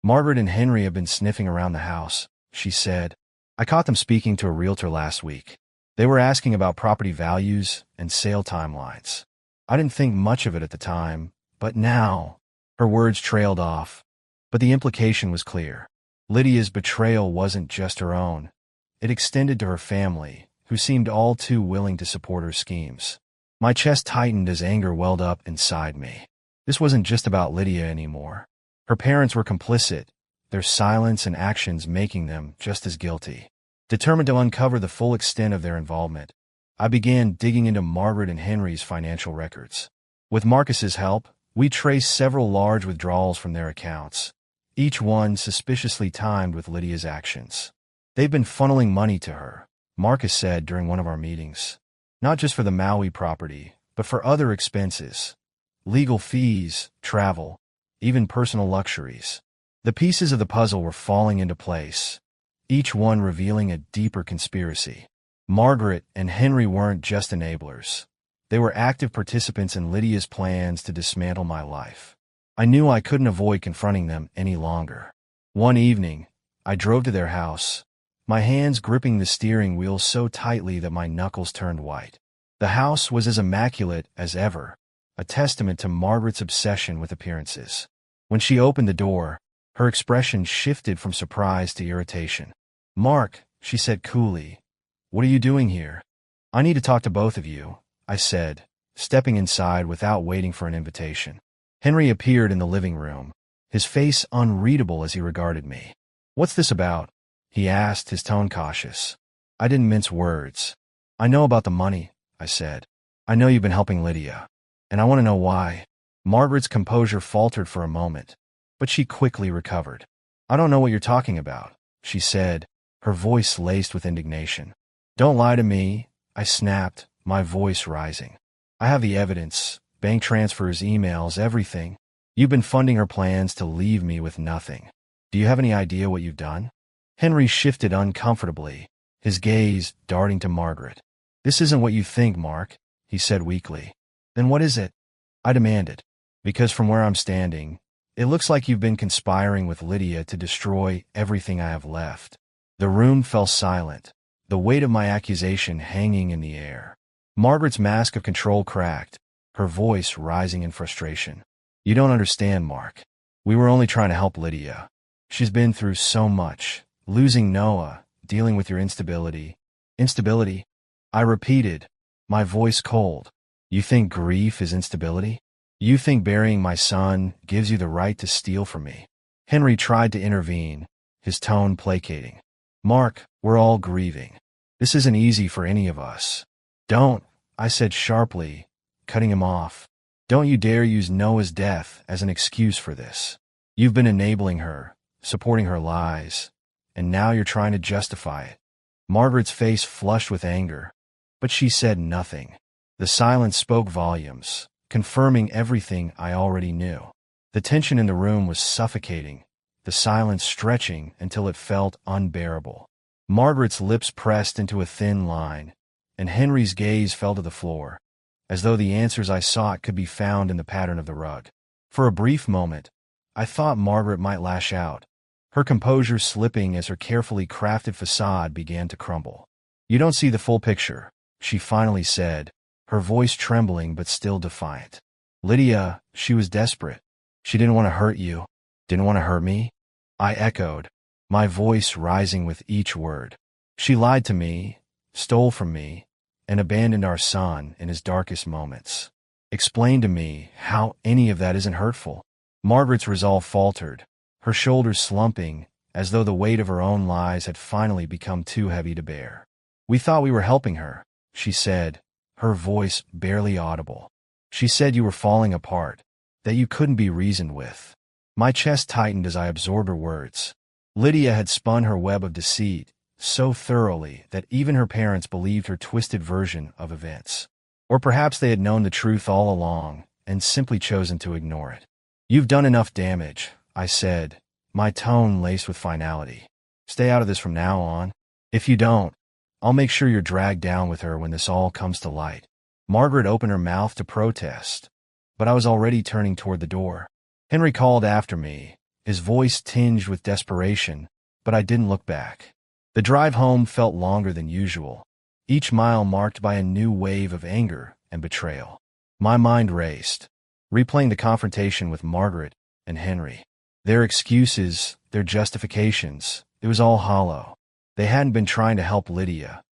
"Margaret and Henry have been sniffing around the house," she said. "I caught them speaking to a realtor last week. They were asking about property values and sale timelines. I didn't think much of it at the time, but now—" Her words trailed off, but the implication was clear. Lydia's betrayal wasn't just her own. It extended to her family, who seemed all too willing to support her schemes. My chest tightened as anger welled up inside me. This wasn't just about Lydia anymore. Her parents were complicit, their silence and actions making them just as guilty. Determined to uncover the full extent of their involvement, I began digging into Margaret and Henry's financial records. With Marcus's help, we traced several large withdrawals from their accounts, each one suspiciously timed with Lydia's actions. "They've been funneling money to her," Marcus said during one of our meetings. "Not just for the Maui property, but for other expenses. Legal fees, travel, even personal luxuries." The pieces of the puzzle were falling into place, each one revealing a deeper conspiracy. Margaret and Henry weren't just enablers. They were active participants in Lydia's plans to dismantle my life. I knew I couldn't avoid confronting them any longer. One evening, I drove to their house, my hands gripping the steering wheel so tightly that my knuckles turned white. The house was as immaculate as ever, a testament to Margaret's obsession with appearances. When she opened the door, her expression shifted from surprise to irritation. "Mark," she said coolly, "what are you doing here?" "I need to talk to both of you," I said, stepping inside without waiting for an invitation. Henry appeared in the living room, his face unreadable as he regarded me. "What's this about?" he asked, his tone cautious. I didn't mince words. "I know about the money," I said. "I know you've been helping Lydia." And I want to know why. Margaret's composure faltered for a moment, but she quickly recovered. I don't know what you're talking about, she said, her voice laced with indignation. Don't lie to me, I snapped, my voice rising. I have the evidence, bank transfers, emails, everything. You've been funding her plans to leave me with nothing. Do you have any idea what you've done? Henry shifted uncomfortably, his gaze darting to Margaret. This isn't what you think, Mark, he said weakly. Then what is it? I demanded. Because from where I'm standing, it looks like you've been conspiring with Lydia to destroy everything I have left. The room fell silent, the weight of my accusation hanging in the air. Margaret's mask of control cracked, her voice rising in frustration. You don't understand, Mark. We were only trying to help Lydia. She's been through so much, losing Noah, dealing with your instability. Instability? I repeated, my voice cold. You think grief is instability? You think burying my son gives you the right to steal from me? Henry tried to intervene, his tone placating. Mark, we're all grieving. This isn't easy for any of us. Don't, I said sharply, cutting him off. Don't you dare use Noah's death as an excuse for this. You've been enabling her, supporting her lies, and now you're trying to justify it. Margaret's face flushed with anger, but she said nothing. The silence spoke volumes, confirming everything I already knew. The tension in the room was suffocating, the silence stretching until it felt unbearable. Margaret's lips pressed into a thin line, and Henry's gaze fell to the floor, as though the answers I sought could be found in the pattern of the rug. For a brief moment, I thought Margaret might lash out, her composure slipping as her carefully crafted facade began to crumble. You don't see the full picture, she finally said, her voice trembling but still defiant. Lydia, she was desperate. She didn't want to hurt you. Didn't want to hurt me? I echoed, my voice rising with each word. She lied to me, stole from me, and abandoned our son in his darkest moments. Explain to me how any of that isn't hurtful. Margaret's resolve faltered, her shoulders slumping, as though the weight of her own lies had finally become too heavy to bear. We thought we were helping her, she said, her voice barely audible. She said you were falling apart, that you couldn't be reasoned with. My chest tightened as I absorbed her words. Lydia had spun her web of deceit so thoroughly that even her parents believed her twisted version of events. Or perhaps they had known the truth all along and simply chosen to ignore it. You've done enough damage, I said, my tone laced with finality. Stay out of this from now on. If you don't, I'll make sure you're dragged down with her when this all comes to light. Margaret opened her mouth to protest, but I was already turning toward the door. Henry called after me, his voice tinged with desperation, but I didn't look back. The drive home felt longer than usual, each mile marked by a new wave of anger and betrayal. My mind raced, replaying the confrontation with Margaret and Henry. Their excuses, their justifications, it was all hollow. They hadn't been trying to help Lydia.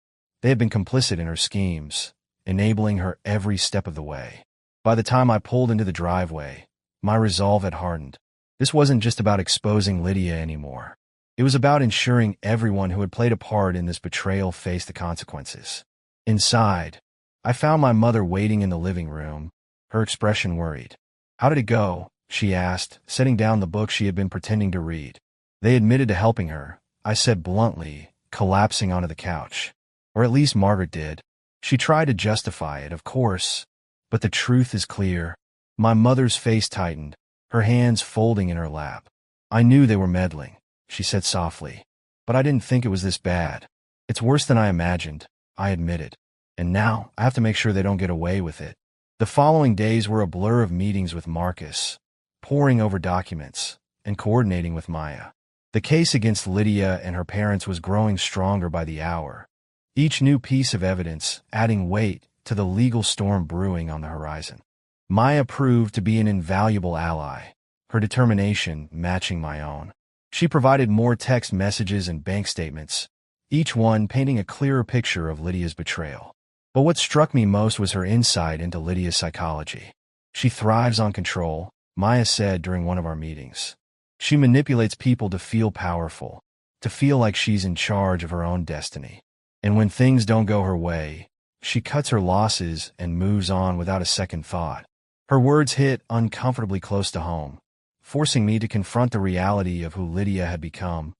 They had been complicit in her schemes, enabling her every step of the way. By the time I pulled into the driveway, my resolve had hardened. This wasn't just about exposing Lydia anymore. It was about ensuring everyone who had played a part in this betrayal faced the consequences. Inside, I found my mother waiting in the living room, her expression worried. How did it go? She asked, setting down the book she had been pretending to read. They admitted to helping her, I said bluntly, collapsing onto the couch. Or at least Margaret did. She tried to justify it, of course, but the truth is clear. My mother's face tightened, her hands folding in her lap. I knew they were meddling, she said softly, but I didn't think it was this bad. It's worse than I imagined, I admitted. And now I have to make sure they don't get away with it. The following days were a blur of meetings with Marcus, poring over documents, and coordinating with Maya. The case against Lydia and her parents was growing stronger by the hour, each new piece of evidence adding weight to the legal storm brewing on the horizon. Maya proved to be an invaluable ally, her determination matching my own. She provided more text messages and bank statements, each one painting a clearer picture of Lydia's betrayal. But what struck me most was her insight into Lydia's psychology. She thrives on control, Maya said during one of our meetings. She manipulates people to feel powerful, to feel like she's in charge of her own destiny. And when things don't go her way, she cuts her losses and moves on without a second thought. Her words hit uncomfortably close to home, forcing me to confront the reality of who Lydia had become,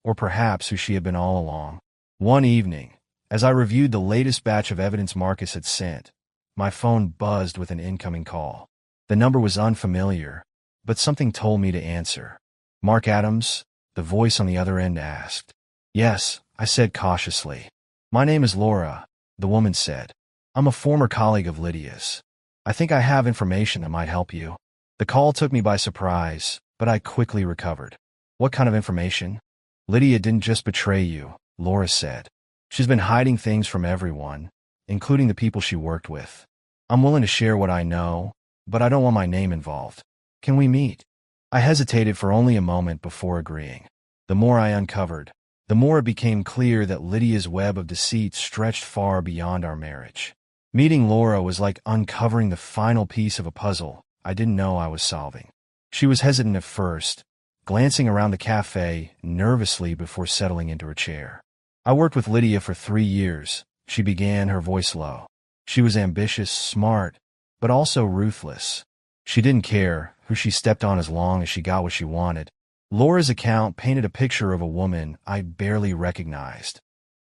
or perhaps who she had been all along. One evening, as I reviewed the latest batch of evidence Marcus had sent, my phone buzzed with an incoming call. The number was unfamiliar, but something told me to answer. "Mark Adams?" the voice on the other end asked. "Yes," I said cautiously. "My name is Laura," the woman said. "I'm a former colleague of Lydia's. I think I have information that might help you." The call took me by surprise, but I quickly recovered. "What kind of information?" "Lydia didn't just betray you," Laura said. "She's been hiding things from everyone, including the people she worked with. I'm willing to share what I know, but I don't want my name involved. Can we meet?" I hesitated for only a moment before agreeing. The more I uncovered, the more it became clear that Lydia's web of deceit stretched far beyond our marriage. Meeting Laura was like uncovering the final piece of a puzzle I didn't know I was solving. She was hesitant at first, glancing around the cafe nervously before settling into her chair. "I worked with Lydia for 3 years," she began, her voice low. "She was ambitious, smart, but also ruthless. She didn't care who she stepped on as long as she got what she wanted." Laura's account painted a picture of a woman I barely recognized,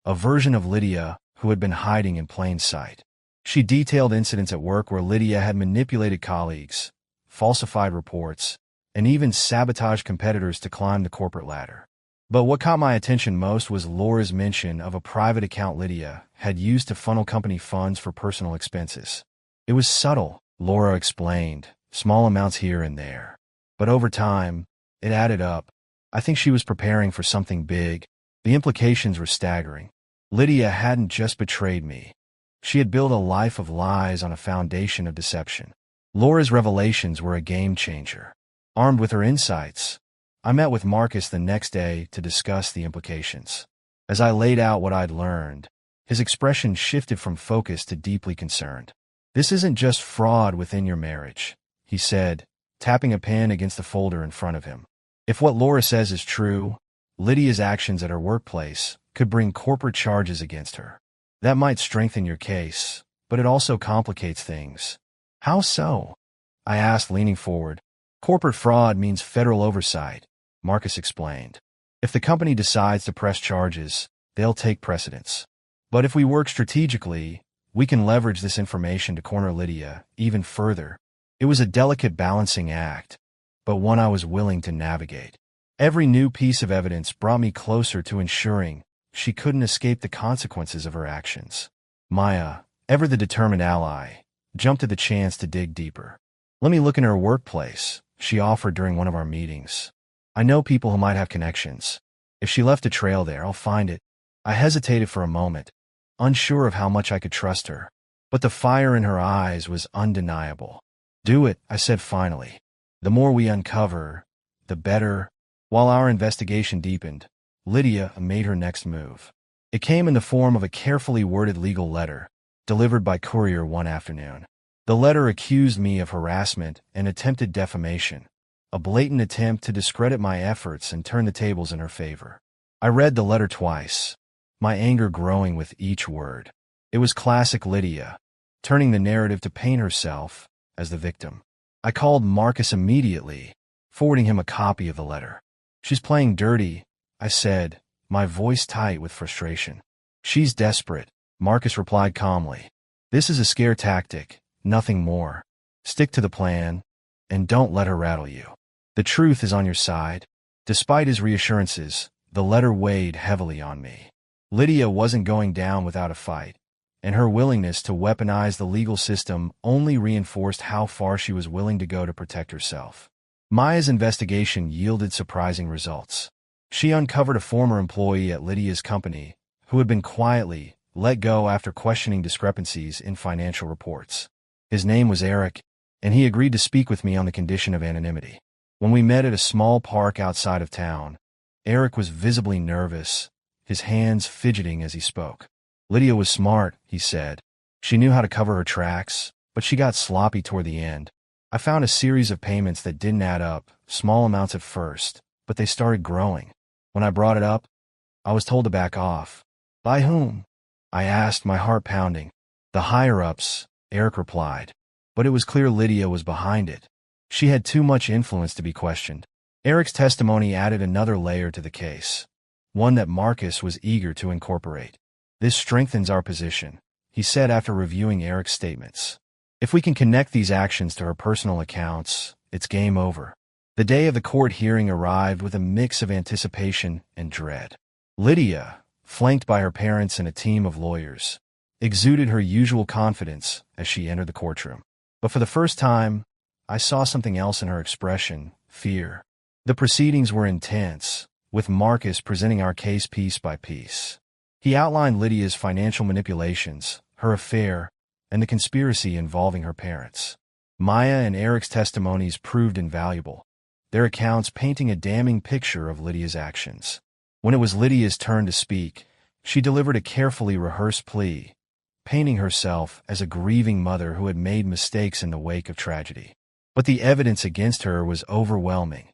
a version of Lydia who had been hiding in plain sight. She detailed incidents at work where Lydia had manipulated colleagues, falsified reports, and even sabotaged competitors to climb the corporate ladder. But what caught my attention most was Laura's mention of a private account Lydia had used to funnel company funds for personal expenses. "It was subtle," Laura explained, "small amounts here and there. But over time, it added up. I think she was preparing for something big." The implications were staggering. Lydia hadn't just betrayed me. She had built a life of lies on a foundation of deception. Laura's revelations were a game changer. Armed with her insights, I met with Marcus the next day to discuss the implications. As I laid out what I'd learned, his expression shifted from focused to deeply concerned. "This isn't just fraud within your marriage," he said, tapping a pen against the folder in front of him. "If what Laura says is true, Lydia's actions at her workplace could bring corporate charges against her. That might strengthen your case, but it also complicates things." "How so?" I asked, leaning forward. "Corporate fraud means federal oversight," Marcus explained. "If the company decides to press charges, they'll take precedence. But if we work strategically, we can leverage this information to corner Lydia even further." It was a delicate balancing act, but one I was willing to navigate. Every new piece of evidence brought me closer to ensuring she couldn't escape the consequences of her actions. Maya, ever the determined ally, jumped at the chance to dig deeper. "Let me look in her workplace," she offered during one of our meetings. "I know people who might have connections. If she left a trail there, I'll find it." I hesitated for a moment, unsure of how much I could trust her, but the fire in her eyes was undeniable. "Do it," I said finally. "The more we uncover, the better." While our investigation deepened, Lydia made her next move. It came in the form of a carefully worded legal letter, delivered by courier one afternoon. The letter accused me of harassment and attempted defamation, a blatant attempt to discredit my efforts and turn the tables in her favor. I read the letter twice, my anger growing with each word. It was classic Lydia, turning the narrative to paint herself as the victim. I called Marcus immediately, forwarding him a copy of the letter. "She's playing dirty," I said, my voice tight with frustration. "She's desperate," Marcus replied calmly. "This is a scare tactic, nothing more. Stick to the plan, and don't let her rattle you. The truth is on your side." Despite his reassurances, the letter weighed heavily on me. Lydia wasn't going down without a fight, and her willingness to weaponize the legal system only reinforced how far she was willing to go to protect herself. Maya's investigation yielded surprising results. She uncovered a former employee at Lydia's company who had been quietly let go after questioning discrepancies in financial reports. His name was Eric, and he agreed to speak with me on the condition of anonymity. When we met at a small park outside of town, Eric was visibly nervous, his hands fidgeting as he spoke. "Lydia was smart," he said. "She knew how to cover her tracks, but she got sloppy toward the end. I found a series of payments that didn't add up, small amounts at first, but they started growing. When I brought it up, I was told to back off." "By whom?" I asked, my heart pounding. "The higher-ups," Eric replied. But it was clear Lydia was behind it. She had too much influence to be questioned. Eric's testimony added another layer to the case, one that Marcus was eager to incorporate. "This strengthens our position," he said after reviewing Eric's statements. "If we can connect these actions to her personal accounts, it's game over." The day of the court hearing arrived with a mix of anticipation and dread. Lydia, flanked by her parents and a team of lawyers, exuded her usual confidence as she entered the courtroom. But for the first time, I saw something else in her expression: fear. The proceedings were intense, with Marcus presenting our case piece by piece. He outlined Lydia's financial manipulations, her affair, and the conspiracy involving her parents. Maya and Eric's testimonies proved invaluable, their accounts painting a damning picture of Lydia's actions. When it was Lydia's turn to speak, she delivered a carefully rehearsed plea, painting herself as a grieving mother who had made mistakes in the wake of tragedy. But the evidence against her was overwhelming,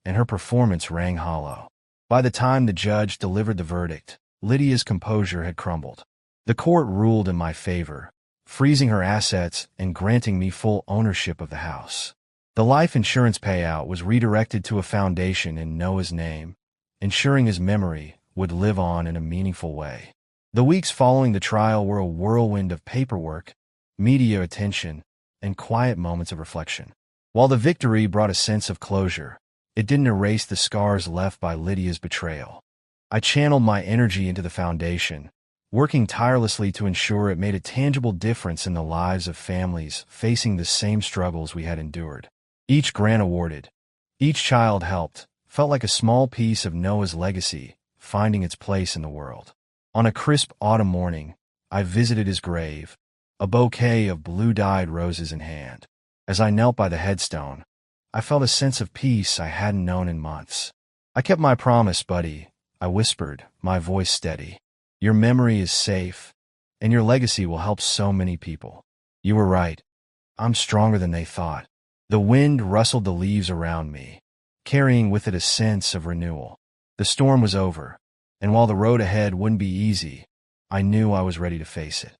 and her performance rang hollow. By the time the judge delivered the verdict, Lydia's composure had crumbled. The court ruled in my favor, freezing her assets and granting me full ownership of the house. The life insurance payout was redirected to a foundation in Noah's name, ensuring his memory would live on in a meaningful way. The weeks following the trial were a whirlwind of paperwork, media attention, and quiet moments of reflection. While the victory brought a sense of closure, it didn't erase the scars left by Lydia's betrayal. I channeled my energy into the foundation, working tirelessly to ensure it made a tangible difference in the lives of families facing the same struggles we had endured. Each grant awarded, each child helped, felt like a small piece of Noah's legacy, finding its place in the world. On a crisp autumn morning, I visited his grave, a bouquet of blue-dyed roses in hand. As I knelt by the headstone, I felt a sense of peace I hadn't known in months. "I kept my promise, buddy," I whispered, my voice steady. "Your memory is safe, and your legacy will help so many people." "You were right. I'm stronger than they thought." The wind rustled the leaves around me, carrying with it a sense of renewal. The storm was over, and while the road ahead wouldn't be easy, I knew I was ready to face it.